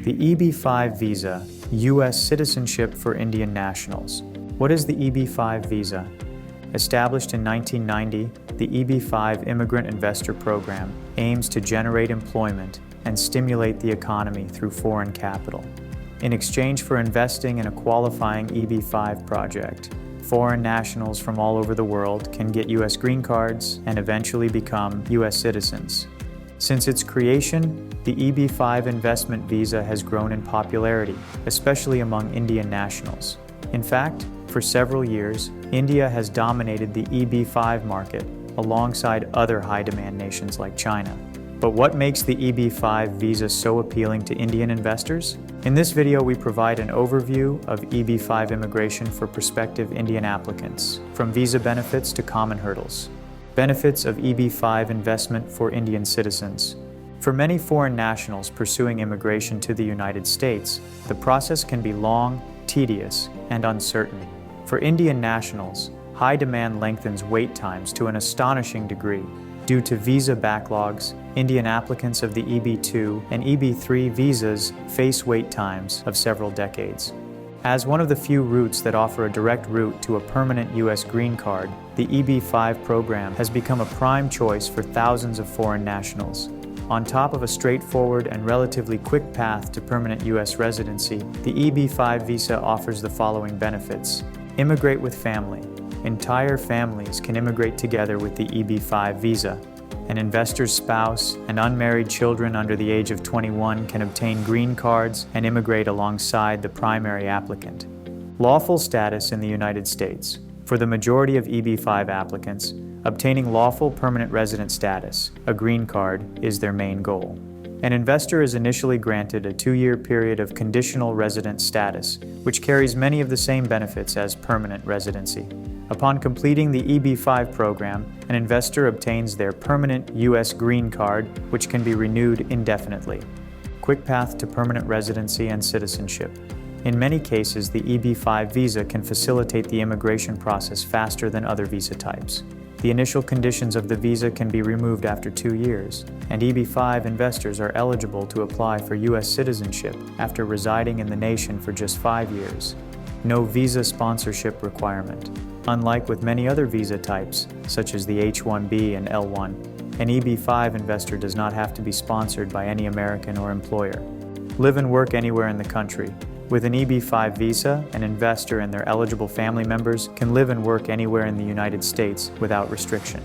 The EB-5 visa, U.S. citizenship for Indian nationals. What is the EB-5 visa? Established in 1990, the EB-5 Immigrant Investor Program aims to generate employment and stimulate the economy through foreign capital. In exchange for investing in a qualifying EB-5 project, foreign nationals from all over the world can get U.S. green cards and eventually become U.S. citizens. Since its creation, the EB-5 investment visa has grown in popularity, especially among Indian nationals. In fact, for several years, India has dominated the EB-5 market alongside other high-demand nations like China. But what makes the EB-5 visa so appealing to Indian investors? In this video, we provide an overview of EB-5 immigration for prospective Indian applicants, from visa benefits to common hurdles. Benefits of EB-5 investment for Indian citizens. For many foreign nationals pursuing immigration to the United States, the process can be long, tedious, and uncertain. For Indian nationals, high demand lengthens wait times to an astonishing degree. Due to visa backlogs, Indian applicants of the EB-2 and EB-3 visas face wait times of several decades. As one of the few routes that offer a direct route to a permanent U.S. green card, the EB-5 program has become a prime choice for thousands of foreign nationals. On top of a straightforward and relatively quick path to permanent U.S. residency, the EB-5 visa offers the following benefits. Immigrate with family. Entire families can immigrate together with the EB-5 visa. An investor's spouse and unmarried children under the age of 21 can obtain green cards and immigrate alongside the primary applicant. Lawful status in the United States. For the majority of EB-5 applicants, obtaining lawful permanent resident status, a green card, is their main goal. An investor is initially granted a 2-year period of conditional resident status, which carries many of the same benefits as permanent residency. Upon completing the EB-5 program, an investor obtains their permanent U.S. green card, which can be renewed indefinitely. Quick path to permanent residency and citizenship. In many cases, the EB-5 visa can facilitate the immigration process faster than other visa types. The initial conditions of the visa can be removed after 2 years, and EB-5 investors are eligible to apply for U.S. citizenship after residing in the nation for just 5 years. No visa sponsorship requirement. Unlike with many other visa types, such as the H-1B and L-1, an EB-5 investor does not have to be sponsored by any American or employer. Live and work anywhere in the country. With an EB-5 visa, an investor and their eligible family members can live and work anywhere in the United States without restriction.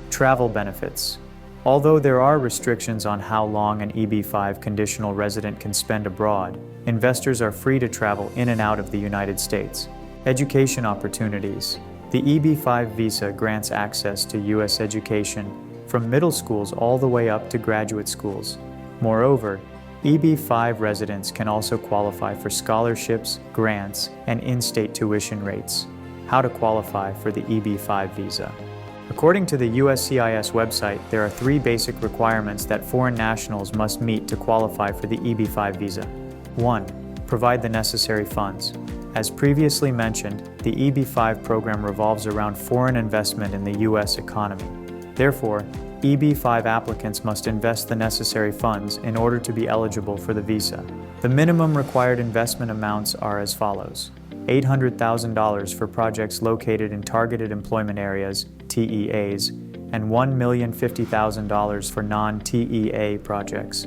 Travel benefits. Although there are restrictions on how long an EB-5 conditional resident can spend abroad, investors are free to travel in and out of the United States. Education opportunities. The EB-5 visa grants access to U.S. education from middle schools all the way up to graduate schools. Moreover, EB-5 residents can also qualify for scholarships, grants, and in-state tuition rates. How to qualify for the EB-5 visa. According to the USCIS website, there are 3 basic requirements that foreign nationals must meet to qualify for the EB-5 visa. 1. Provide the necessary funds. As previously mentioned, the EB-5 program revolves around foreign investment in the U.S. economy. Therefore, EB-5 applicants must invest the necessary funds in order to be eligible for the visa. The minimum required investment amounts are as follows. $800,000 for projects located in targeted employment areas, TEAs, and $1,050,000 for non-TEA projects.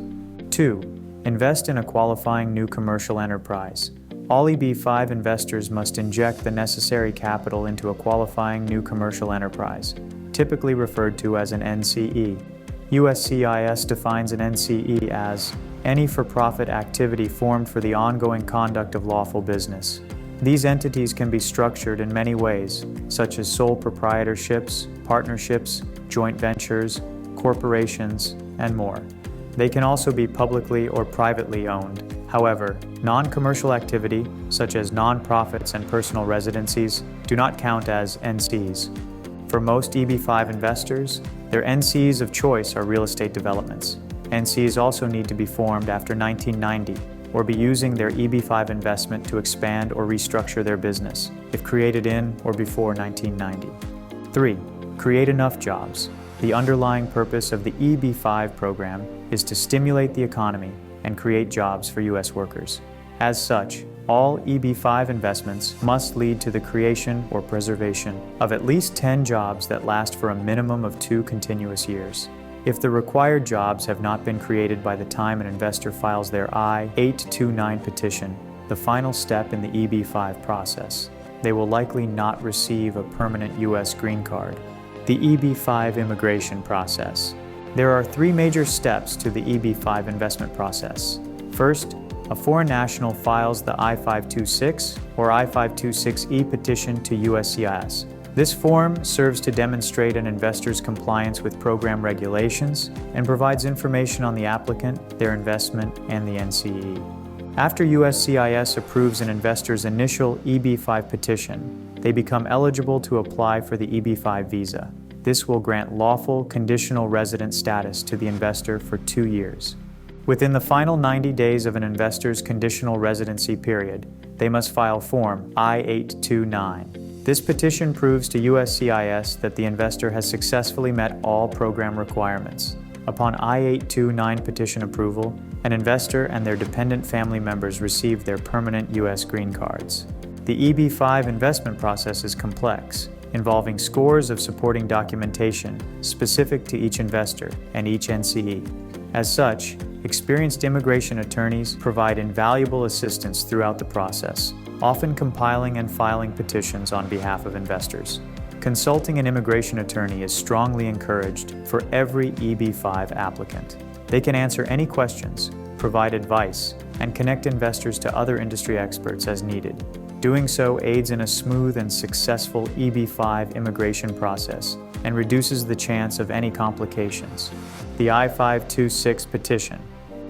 2. Invest in a qualifying new commercial enterprise. All EB-5 investors must inject the necessary capital into a qualifying new commercial enterprise, typically referred to as an NCE. USCIS defines an NCE as any for-profit activity formed for the ongoing conduct of lawful business. These entities can be structured in many ways, such as sole proprietorships, partnerships, joint ventures, corporations, and more. They can also be publicly or privately owned. However, non-commercial activity, such as non-profits and personal residencies, do not count as NCs. For most EB-5 investors, their NCs of choice are real estate developments. NCs also need to be formed after 1990 or be using their EB-5 investment to expand or restructure their business, if created in or before 1990. 3. Create enough jobs. The underlying purpose of the EB-5 program is to stimulate the economy, and create jobs for U.S. workers. As such, all EB-5 investments must lead to the creation or preservation of at least 10 jobs that last for a minimum of 2 continuous years. If the required jobs have not been created by the time an investor files their I-829 petition, the final step in the EB-5 process, they will likely not receive a permanent U.S. green card. The EB-5 immigration process. There are 3 major steps to the EB-5 investment process. First, a foreign national files the I-526 or I-526E petition to USCIS. This form serves to demonstrate an investor's compliance with program regulations and provides information on the applicant, their investment, and the NCE. After USCIS approves an investor's initial EB-5 petition, they become eligible to apply for the EB-5 visa. This will grant lawful conditional resident status to the investor for 2 years. Within the final 90 days of an investor's conditional residency period, they must file Form I-829. This petition proves to USCIS that the investor has successfully met all program requirements. Upon I-829 petition approval, an investor and their dependent family members receive their permanent U.S. green cards. The EB-5 investment process is complex, involving scores of supporting documentation specific to each investor and each NCE. As such, experienced immigration attorneys provide invaluable assistance throughout the process, often compiling and filing petitions on behalf of investors. Consulting an immigration attorney is strongly encouraged for every EB-5 applicant. They can answer any questions, provide advice, and connect investors to other industry experts as needed. Doing so aids in a smooth and successful EB-5 immigration process and reduces the chance of any complications. The I-526 petition.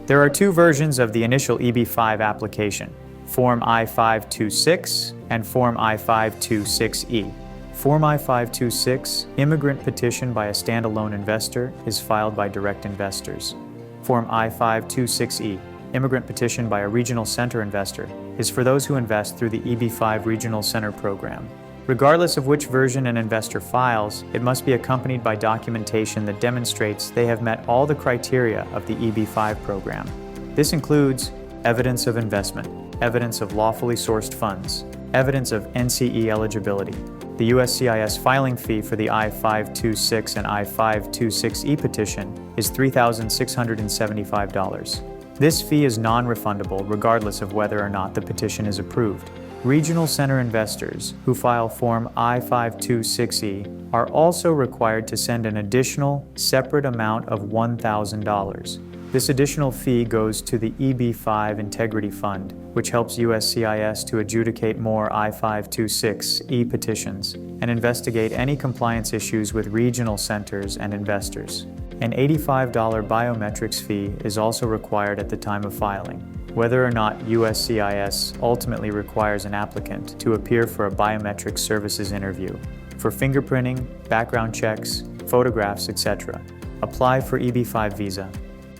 There are 2 versions of the initial EB-5 application, Form I-526 and Form I-526E. Form I-526, Immigrant Petition by a Standalone Investor, is filed by direct investors. Form I-526E, Immigrant Petition by a Regional Center Investor, is for those who invest through the EB-5 Regional Center Program. Regardless of which version an investor files, it must be accompanied by documentation that demonstrates they have met all the criteria of the EB-5 program. This includes evidence of investment, evidence of lawfully sourced funds, evidence of NCE eligibility. The USCIS filing fee for the I-526 and I-526E petition is $3,675. This fee is non-refundable regardless of whether or not the petition is approved. Regional Center investors who file Form I-526E are also required to send an additional, separate amount of $1,000. This additional fee goes to the EB-5 Integrity Fund, which helps USCIS to adjudicate more I-526E petitions and investigate any compliance issues with regional centers and investors. An $85 biometrics fee is also required at the time of filing. Whether or not USCIS ultimately requires an applicant to appear for a biometric services interview, for fingerprinting, background checks, photographs, etc., apply for EB-5 visa.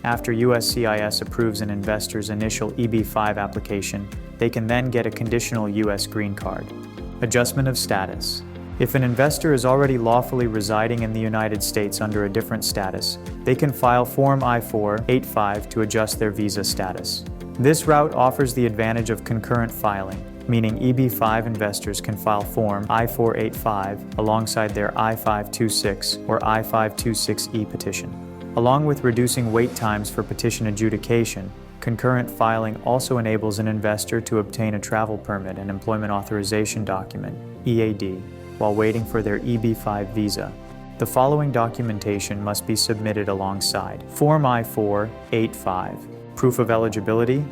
After USCIS approves an investor's initial EB-5 application, they can then get a conditional U.S. green card. Adjustment of status. If an investor is already lawfully residing in the United States under a different status, they can file Form I-485 to adjust their visa status. This route offers the advantage of concurrent filing, meaning EB-5 investors can file Form I-485 alongside their I-526 or I-526E petition. Along with reducing wait times for petition adjudication, concurrent filing also enables an investor to obtain a travel permit and employment authorization document, EAD, while waiting for their EB-5 visa. The following documentation must be submitted alongside: Form I-485, proof of eligibility,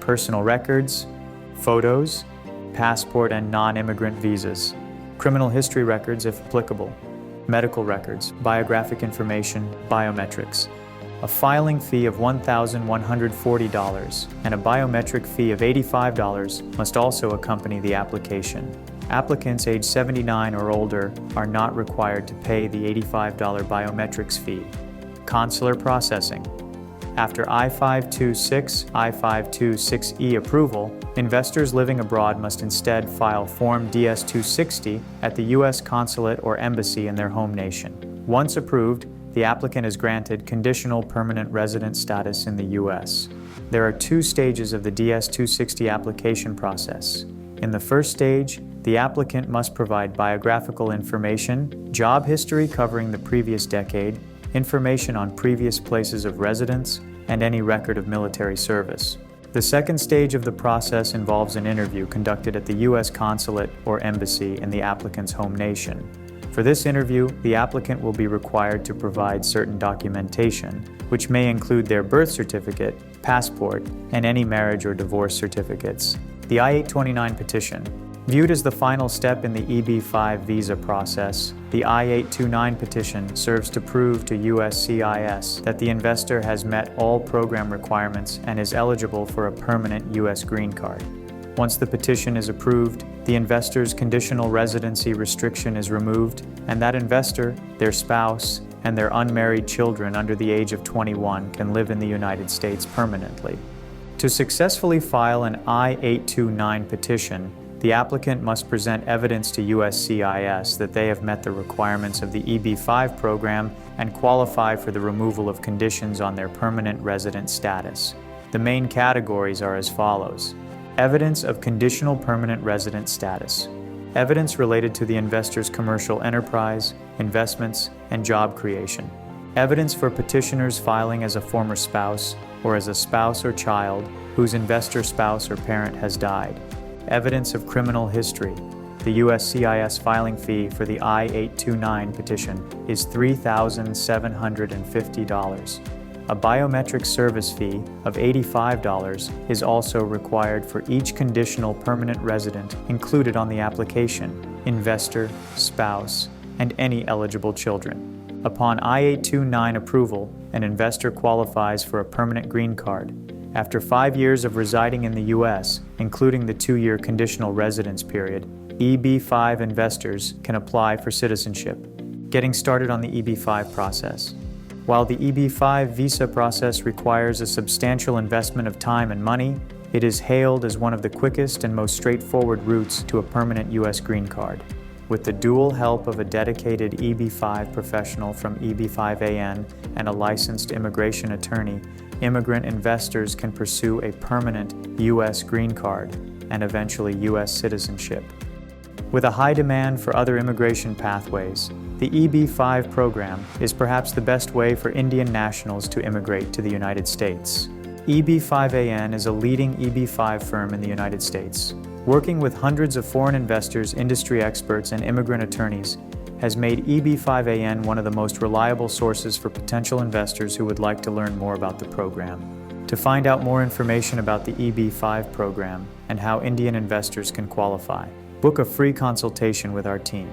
personal records, photos, passport and non-immigrant visas, criminal history records if applicable, medical records, biographic information, biometrics. A filing fee of $1,140 and a biometric fee of $85 must also accompany the application. Applicants age 79 or older are not required to pay the $85 biometrics fee. Consular processing. After I-526, I-526E approval, investors living abroad must instead file Form DS-260 at the U.S. consulate or embassy in their home nation. Once approved, the applicant is granted conditional permanent resident status in the U.S. There are two stages of the DS-260 application process. In the first stage, the applicant must provide biographical information, job history covering the previous decade, information on previous places of residence, and any record of military service. The second stage of the process involves an interview conducted at the U.S. consulate or embassy in the applicant's home nation. For this interview, the applicant will be required to provide certain documentation, which may include their birth certificate, passport, and any marriage or divorce certificates. The I-829 petition. Viewed as the final step in the EB-5 visa process, the I-829 petition serves to prove to USCIS that the investor has met all program requirements and is eligible for a permanent U.S. green card. Once the petition is approved, the investor's conditional residency restriction is removed, and that investor, their spouse, and their unmarried children under the age of 21 can live in the United States permanently. To successfully file an I-829 petition, the applicant must present evidence to USCIS that they have met the requirements of the EB-5 program and qualify for the removal of conditions on their permanent resident status. The main categories are as follows: evidence of conditional permanent resident status, evidence related to the investor's commercial enterprise, investments, and job creation, evidence for petitioners filing as a former spouse or as a spouse or child whose investor spouse or parent has died, evidence of criminal history. The USCIS filing fee for the I-829 petition is $3,750. A biometric service fee of $85 is also required for each conditional permanent resident included on the application, investor, spouse, and any eligible children. Upon I-829 approval, an investor qualifies for a permanent green card. After 5 years of residing in the U.S., including the 2-year conditional residence period, EB-5 investors can apply for citizenship. Getting started on the EB-5 process. While the EB-5 visa process requires a substantial investment of time and money, it is hailed as one of the quickest and most straightforward routes to a permanent U.S. green card. With the dual help of a dedicated EB-5 professional from EB-5AN and a licensed immigration attorney, immigrant investors can pursue a permanent U.S. green card and eventually U.S. citizenship. With a high demand for other immigration pathways, the EB-5 program is perhaps the best way for Indian nationals to immigrate to the United States. EB-5AN is a leading EB-5 firm in the United States. Working with hundreds of foreign investors, industry experts, and immigrant attorneys has made EB-5AN one of the most reliable sources for potential investors who would like to learn more about the program. To find out more information about the EB-5 program and how Indian investors can qualify, book a free consultation with our team.